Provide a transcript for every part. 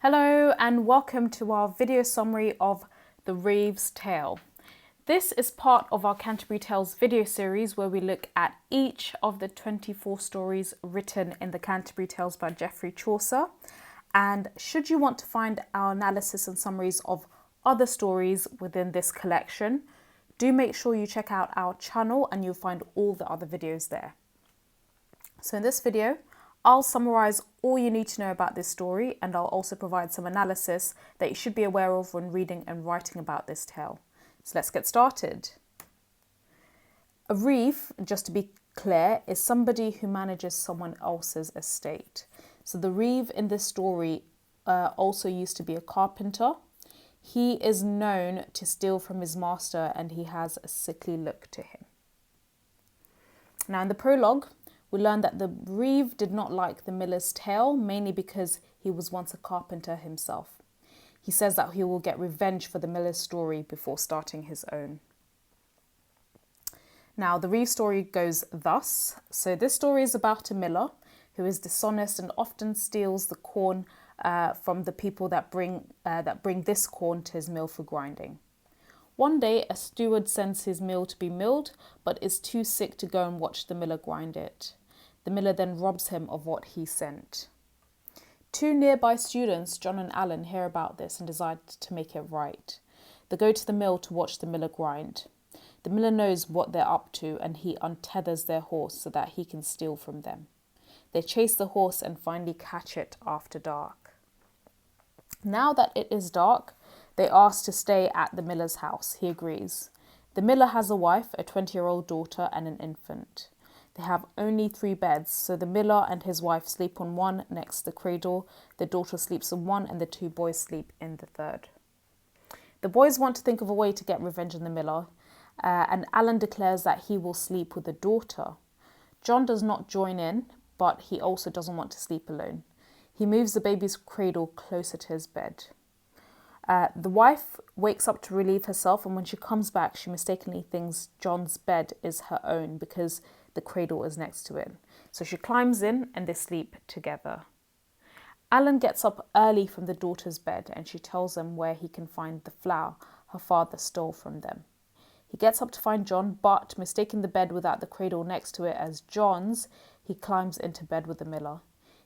Hello and welcome to our video summary of the Reeve's Tale. This is part of our Canterbury Tales video series where we look at each of the 24 stories written in the Canterbury Tales by Geoffrey Chaucer. And should you want to find our analysis and summaries of other stories within this collection, do make sure you check out our channel and you'll find all the other videos there. So in this video, I'll summarise all you need to know about this story, and I'll also provide some analysis that you should be aware of when reading and writing about this tale. So let's get started. A reeve, just to be clear, is somebody who manages someone else's estate. So the reeve in this story also used to be a carpenter. He is known to steal from his master and he has a sickly look to him. Now in the prologue, we learn that the reeve did not like the miller's tale, mainly because he was once a carpenter himself. He says that he will get revenge for the miller's story before starting his own. Now, the reeve story goes thus. So this story is about a miller who is dishonest and often steals the corn from the people that bring this corn to his mill for grinding. One day, a steward sends his mill to be milled, but is too sick to go and watch the miller grind it. The miller then robs him of what he sent. Two nearby students, John and Alan, hear about this and decide to make it right. They go to the mill to watch the miller grind. The miller knows what they're up to and he untethers their horse so that he can steal from them. They chase the horse and finally catch it after dark. Now that it is dark, they ask to stay at the miller's house. He agrees. The miller has a wife, a 20-year-old daughter and an infant. They have only 3 beds, so the miller and his wife sleep on one next to the cradle, the daughter sleeps on one and the 2 boys sleep in the third. The boys want to think of a way to get revenge on the miller, and Alan declares that he will sleep with the daughter. John does not join in, but he also doesn't want to sleep alone. He moves the baby's cradle closer to his bed. The wife wakes up to relieve herself, and when she comes back, she mistakenly thinks John's bed is her own because the cradle is next to it. So she climbs in and they sleep together. Alan gets up early from the daughter's bed and she tells him where he can find the flour her father stole from them. He gets up to find John, but mistaking the bed without the cradle next to it as John's, he climbs into bed with the miller.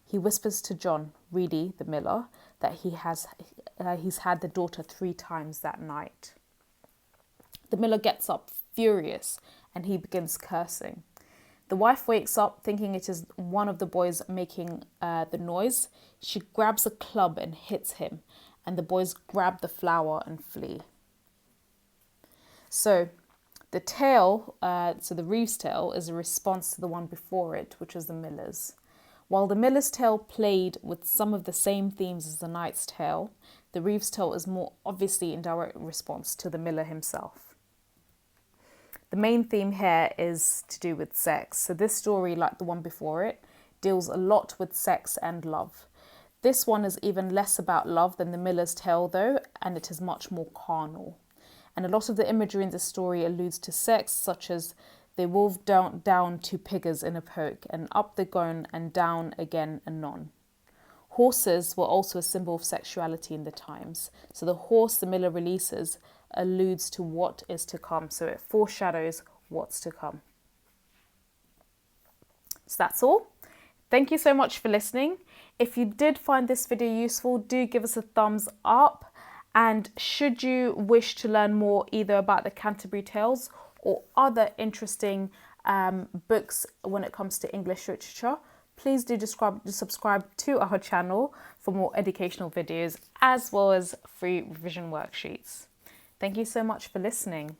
He whispers to John, Reedy, the miller, that he's had the daughter 3 times that night. The miller gets up furious and he begins cursing. The wife wakes up thinking it is one of the boys making the noise. She grabs a club and hits him, and the boys grab the flour and flee. So the tale, the Reeve's tale, is a response to the one before it, which was the miller's. While the miller's tale played with some of the same themes as the knight's tale, the Reeve's tale is more obviously in direct response to the miller himself. The main theme here is to do with sex. So this story, like the one before it, deals a lot with sex and love. This one is even less about love than the miller's tale though, and it is much more carnal. And a lot of the imagery in this story alludes to sex, such as they wolve down 2 piggers in a poke, and up they go and down again anon. Horses were also a symbol of sexuality in the times. So the horse the miller releases alludes to what is to come. So it foreshadows what's to come. So that's all. Thank you so much for listening. If you did find this video useful, do give us a thumbs up. And should you wish to learn more either about the Canterbury Tales or other interesting books when it comes to English literature, please do subscribe to our channel for more educational videos as well as free revision worksheets. Thank you so much for listening.